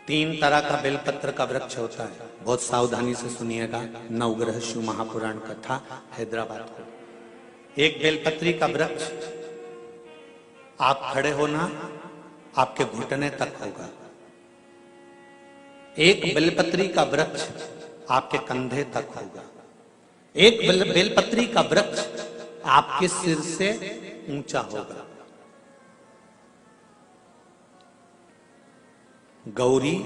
तीन तरह का बेलपत्र का वृक्ष होता है, बहुत सावधानी से सुनिएगा। नवग्रह शिव महापुराण कथा हैदराबाद को। एक बेलपत्री का वृक्ष आप खड़े होना आपके घुटने तक होगा। एक बेलपत्री का वृक्ष आपके कंधे तक होगा। एक बेलपत्री का वृक्ष आपके सिर से ऊंचा होगा। गौरी,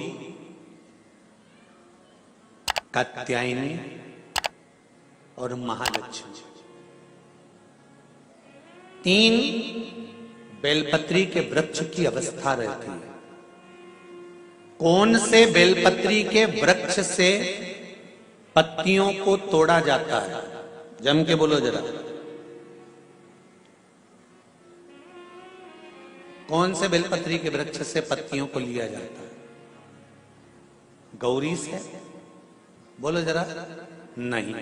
कात्यायनी और महालक्ष्मी, तीन बेलपत्री के वृक्ष की अवस्था रहती है। कौन से बेलपत्री के वृक्ष से पत्तियों को तोड़ा जाता है? जम के बोलो जरा। कौन से बेलपत्री के वृक्ष से पत्तियों को लिया जाता है? गौरी से? बोलो जरा। नहीं।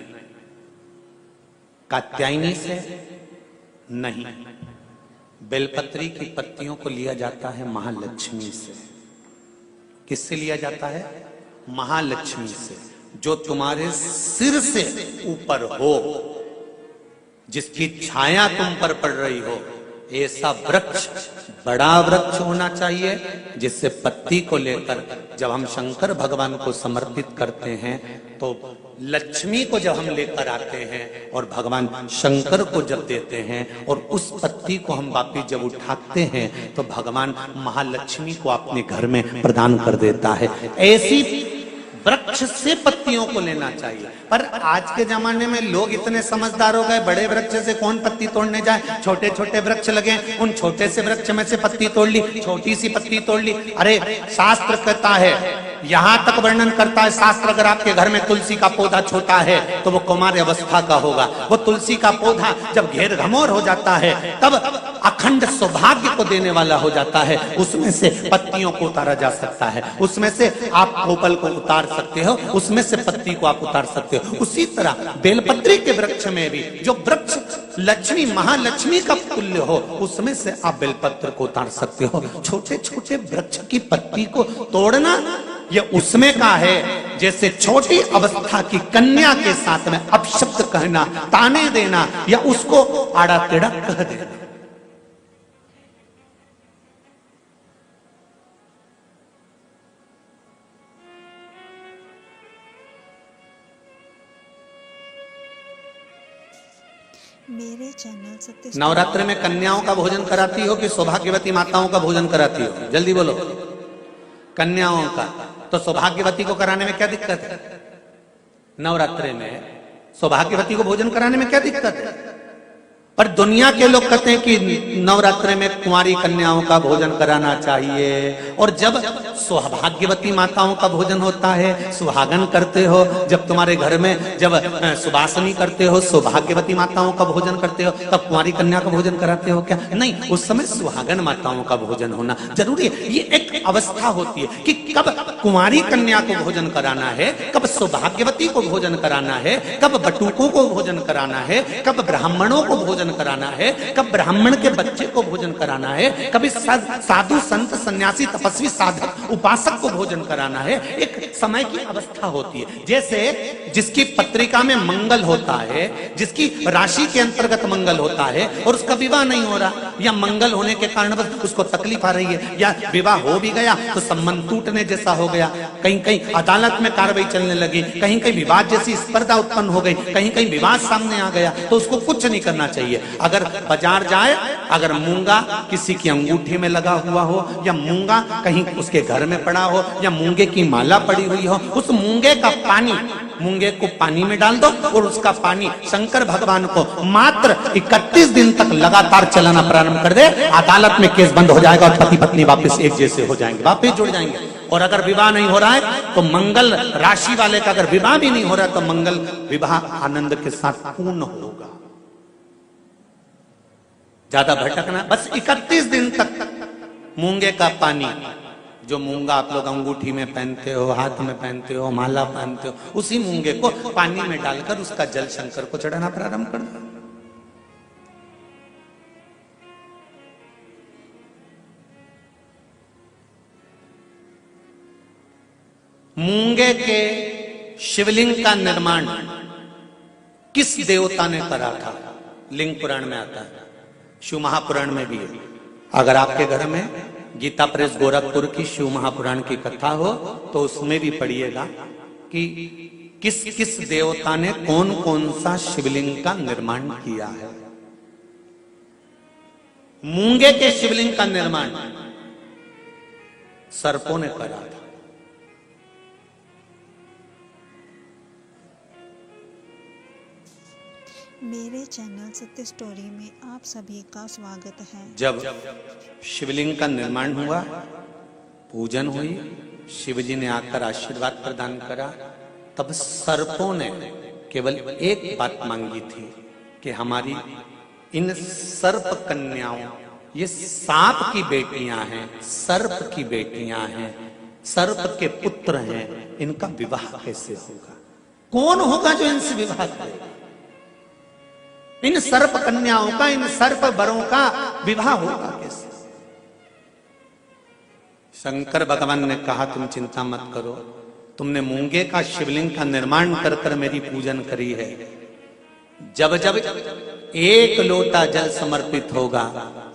कात्यायनी से? नहीं। बेलपत्री की पत्तियों को लिया जाता है महालक्ष्मी से। किससे लिया जाता है? महालक्ष्मी से, जो तुम्हारे सिर से ऊपर हो, जिसकी छाया तुम पर पड़ रही हो। ऐसा वृक्ष बड़ा वृक्ष होना चाहिए, जिससे पत्ती को लेकर जब हम शंकर भगवान को समर्पित करते हैं तो लक्ष्मी को जब हम लेकर आते हैं और भगवान शंकर को जब देते हैं और उस पत्ती को हम वापिस जब उठाते हैं तो भगवान महालक्ष्मी को अपने घर में प्रदान कर देता है। ऐसी वृक्ष से पत्तियों को लेना चाहिए। पर आज के जमाने में लोग इतने समझदार हो गए, बड़े वृक्ष से कौन पत्ती तोड़ने जाए, छोटे छोटे वृक्ष लगे, उन छोटे से वृक्ष में से पत्ती तोड़ ली, छोटी सी पत्ती तोड़ ली। अरे शास्त्र कहता है, यहां तक वर्णन करता है शास्त्र, अगर आपके घर में तुलसी का पौधा छोटा है तो वो कुमार अवस्था का होगा। वो तुलसी का पौधा जब घेर घमोर हो जाता है तब अखंड सौभाग्य को देने वाला हो जाता है। उसमें से पत्तियों को उतारा जा सकता है, उसमें से आप कोपल को उतार सकते हो, उसमें से पत्ती को आप उतार सकते हो। उसी तरह बेलपत्री के वृक्ष में भी जो वृक्ष लक्ष्मी महालक्ष्मी का तुल्य हो, उसमें से आप बेलपत्र को उतार सकते हो। छोटे छोटे वृक्ष की पत्ती को तोड़ना ये उसमें का है जैसे छोटी अवस्था की कन्या के साथ में अपशब्द कहना, ताने देना या उसको आड़ा टेढ़ा कह देना। मेरे चैनल सत्य नवरात्र में कन्याओं का भोजन कराती हो कि सौभाग्यवती माताओं का भोजन कराती हो? जल्दी बोलो। कन्याओं का। तो सौभाग्यवती को कराने में क्या दिक्कत है? नवरात्रे में सौभाग्यवती को भोजन कराने में क्या दिक्कत है? पर दुनिया के लोग कहते हैं कि नवरात्रे में कुंवारी कन्याओं का भोजन कराना चाहिए। और जब सौभाग्यवती माताओं का भोजन होता है, सुहागन करते हो, जब तुम्हारे घर में जब सुबासनी करते हो, सौभाग्यवती माताओं का भोजन करते हो, तब कुंवारी कन्या का भोजन कराते हो क्या? नहीं, उस समय सुहागन माताओं का भोजन होना जरूरी है। ये एक अवस्था होती है कि कब कुंवारी कन्या को भोजन कराना है, कब सौभाग्यवती को भोजन कराना है, कब बटुकों को भोजन कराना है, कब ब्राह्मणों को भोजन कराना है, कब ब्राह्मण के बच्चे को भोजन कराना है, कभी साधु संत सन्यासी तपस्वी साधक उपासक को भोजन कराना है। एक समय की अवस्था होती है। जैसे जिसकी पत्रिका में मंगल होता है, जिसकी राशि के अंतर्गत मंगल होता है और उसका विवाह नहीं हो रहा, या मंगल होने के कारण बस उसको तकलीफ आ रही है, या विवाह हो भी गया तो संबंध टूटने जैसा हो गया, कहीं कहीं अदालत में कार्रवाई चलने लगी, कहीं कहीं विवाद जैसी स्पर्धा उत्पन्न हो गई, कहीं कहीं विवाद सामने आ गया, तो उसको कुछ नहीं करना चाहिए। अगर बाजार जाए, अगर मूंगा किसी की अंगूठी में लगा हुआ हो, या मूंगा कहीं उसके घर में पड़ा हो, या मूंगे की माला पड़ी हुई हो, उस मूंगे का पानी, मूंगे को पानी में डाल दो और उसका पानी शंकर भगवान को मात्र 31 दिन तक लगातार चलाना प्रारंभ कर दे, अदालत में केस बंद हो जाएगा और पति पत्नी वापस एक जैसे हो जाएंगे, वापस जुड़ जाएंगे। और अगर विवाह नहीं हो रहा है तो मंगल राशि वाले का अगर विवाह भी नहीं हो रहा है तो मंगल विवाह आनंद के साथ पूर्ण होगा। ज्यादा भटकना, बस 31 दिन तक मूंगे का पानी, जो मूंगा आप लोग अंगूठी में पहनते हो, हाथ में पहनते हो, माला पहनते हो, उसी मूंगे को पानी में डालकर उसका जल शंकर को चढ़ाना प्रारंभ कर दो। मूंगे के शिवलिंग का निर्माण किस देवता ने करा था? लिंग पुराण में आता है, शिव महापुराण में भी है। अगर आपके घर में गीता प्रेस गोरखपुर की शिव महापुराण की कथा हो तो उसमें भी पढ़िएगा कि किस किस देवता ने कौन कौन सा शिवलिंग का निर्माण किया है। मूंगे के शिवलिंग का निर्माण सर्पों ने करा था। मेरे चैनल सत्य स्टोरी में आप सभी का स्वागत है। जब शिवलिंग का निर्माण हुआ, पूजन हुई, शिवजी ने आकर आशीर्वाद प्रदान करा, तब सर्पों ने केवल एक बात मांगी थी कि हमारी इन सर्प कन्याओं, ये सांप की बेटियां हैं, सर्प की बेटियां हैं, सर्प के पुत्र हैं, इनका विवाह कैसे होगा? कौन होगा जो इनसे विवाह करेगा? इन सर्प कन्याओं का, इन सर्प वरों का विवाह होगा कैसे? शंकर भगवान ने कहा तुम चिंता मत करो, तुमने मूंगे का शिवलिंग का निर्माण कर कर मेरी पूजन करी है। जब जब एक लोटा जल समर्पित होगा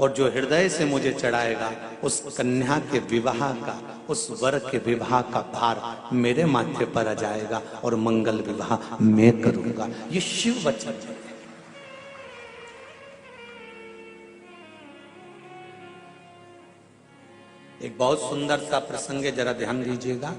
और जो हृदय से मुझे चढ़ाएगा, उस कन्या के विवाह का, उस वर के विवाह का भार मेरे माथे पर आ जाएगा और मंगल विवाह मैं करूंगा। ये शिव वचन है। एक बहुत सुंदर सा प्रसंग है, जरा ध्यान दीजिएगा।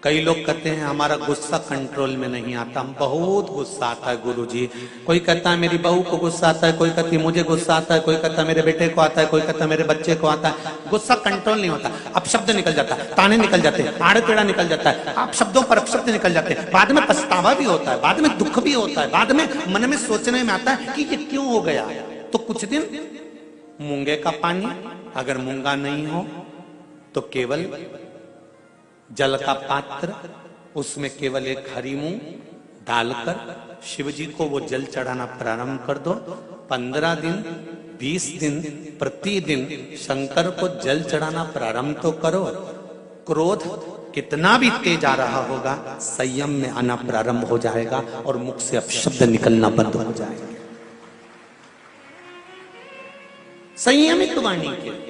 कई लोग कहते हैं हमारा गुस्सा कंट्रोल में नहीं आता, हम बहुत गुस्सा आता है गुरुजी। कोई कहता है मेरी बहू को गुस्सा आता है, कोई कहती है मुझे गुस्सा आता है, कोई कहता है मेरे बेटे को आता है, कोई कहता है मेरे बच्चे को आता है। गुस्सा कंट्रोल नहीं होता, अपशब्द निकल जाता है, ताने निकल जाते हैं, आड़े टेढ़ा निकल जाता है, आप शब्दों पर अपशब्द निकल जाते हैं। बाद में पछतावा भी होता है, बाद में दुख भी होता है, बाद में मन में सोचने में आता है कि ये क्यों हो गया। तो कुछ दिन मूंगे का पानी, अगर मूंगा नहीं हो तो केवल जल का पात्र, उसमें केवल एक हरी मूंग डालकर शिव जी को वो जल चढ़ाना प्रारंभ कर दो। 15 दिन 20 दिन प्रतिदिन शंकर को जल चढ़ाना प्रारंभ तो करो। क्रोध कितना भी तेज आ रहा होगा, संयम में आना प्रारंभ हो जाएगा और मुख से अपशब्द निकलना बंद हो जाएगा। संयमित वाणी के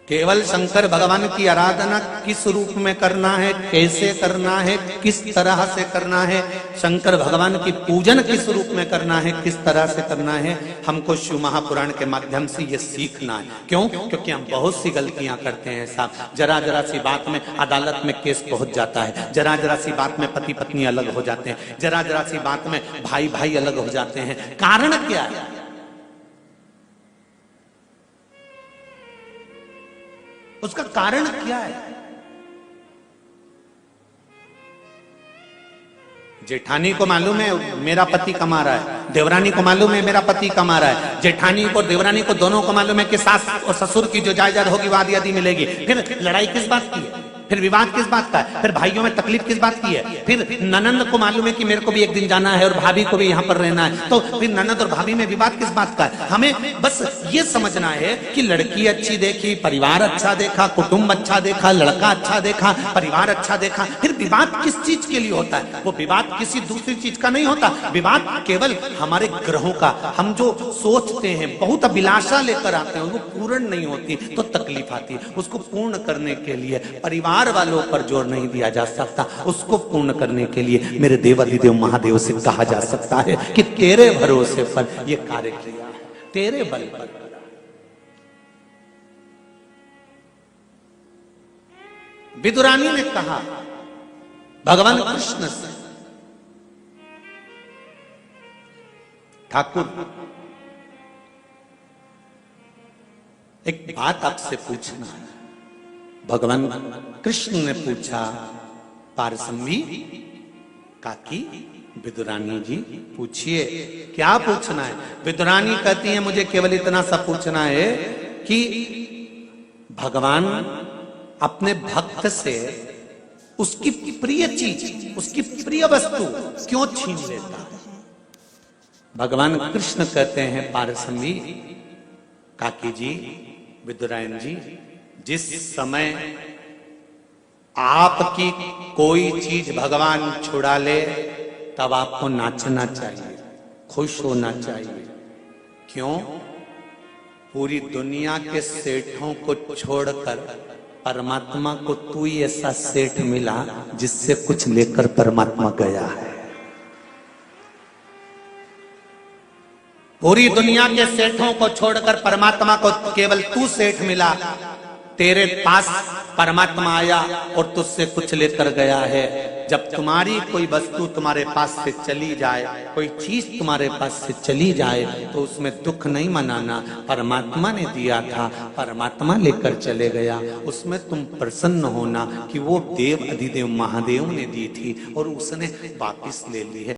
केवल शंकर भगवान की आराधना किस रूप में करना है, कैसे करना है, किस तरह से करना है, शंकर भगवान की पूजन किस रूप में करना है, किस तरह से करना है, हमको शिव महापुराण के माध्यम से ये सीखना है। क्यों? क्योंकि हम बहुत सी गलतियां करते हैं साहब। जरा जरा सी बात में अदालत में केस पहुंच जाता है, जरा जरा सी बात में पति पत्नी अलग हो जाते हैं, जरा जरा सी बात में भाई भाई अलग हो जाते हैं। कारण क्या है? उसका कारण क्या है? जेठानी को मालूम है मेरा पति कमा रहा है, देवरानी को मालूम है मेरा पति कमा रहा है, जेठानी को देवरानी को दोनों को मालूम है कि सास और ससुर की जो जायदाद होगी वो आधी आधी मिलेगी। फिर लड़ाई किस बात की है? फिर विवाद किस बात का है? फिर भाइयों में तकलीफ किस बात की है? फिर ननंद को मालूम है कि मेरे को भी एक दिन जाना है और भाभी को भी यहाँ पर रहना है, तो फिर ननंद और भाभी में विवाद किस बात का है? हमें बस ये समझना है कि लड़की अच्छी देखी, परिवार अच्छा देखा, कुटुंब अच्छा देखा, लड़का अच्छा देखा, परिवार अच्छा देखा, फिर विवाद किस चीज के लिए होता है? वो विवाद किसी दूसरी चीज का नहीं होता। विवाद केवल हमारे ग्रहों का, हम जो सोचते हैं, बहुत अभिलाषा लेकर आते हैं, वो पूर्ण नहीं होती तो तकलीफ आती है। उसको पूर्ण करने के लिए परिवार वालों पर जोर नहीं दिया जा सकता, उसको पूर्ण करने के लिए मेरे देवाधिदेव महादेव से कहा जा सकता है कि तेरे भरोसे पर यह कार्य किया, तेरे बल पर। विदुरानी ने कहा भगवान कृष्ण से, ठाकुर एक बात आपसे पूछना है। भगवान कृष्ण ने पूछा, पारसम्भी काकी विदुरानी जी पूछिए, क्या पूछना है? विदुरानी कहती है मुझे केवल इतना सा पूछना है कि भगवान अपने भक्त से उसकी प्रिय चीज, उसकी प्रिय वस्तु क्यों छीन लेता है? भगवान कृष्ण कहते हैं पारसमणि, काकी जी, विदुरायन जी, जिस समय आपकी कोई चीज भगवान छुड़ा ले तब आपको नाचना चाहिए, खुश होना चाहिए। क्यों? पूरी दुनिया के सेठों को छोड़कर परमात्मा को तू ही ऐसा सेठ मिला जिससे कुछ लेकर परमात्मा गया है। पूरी दुनिया के सेठों को छोड़कर परमात्मा को केवल तू सेठ मिला, तेरे पास परमात्मा आया और तुझसे कुछ लेकर गया है। जब तुम्हारी कोई वस्तु तुम्हारे पास से चली जाए, कोई चीज तुम्हारे पास से चली जाए, तो उसमें दुख नहीं मनाना। परमात्मा ने दिया था, परमात्मा लेकर चले गया, उसमें तुम प्रसन्न होना कि वो देव अधिदेव महादेव ने दी थी और उसने वापिस ले ली है।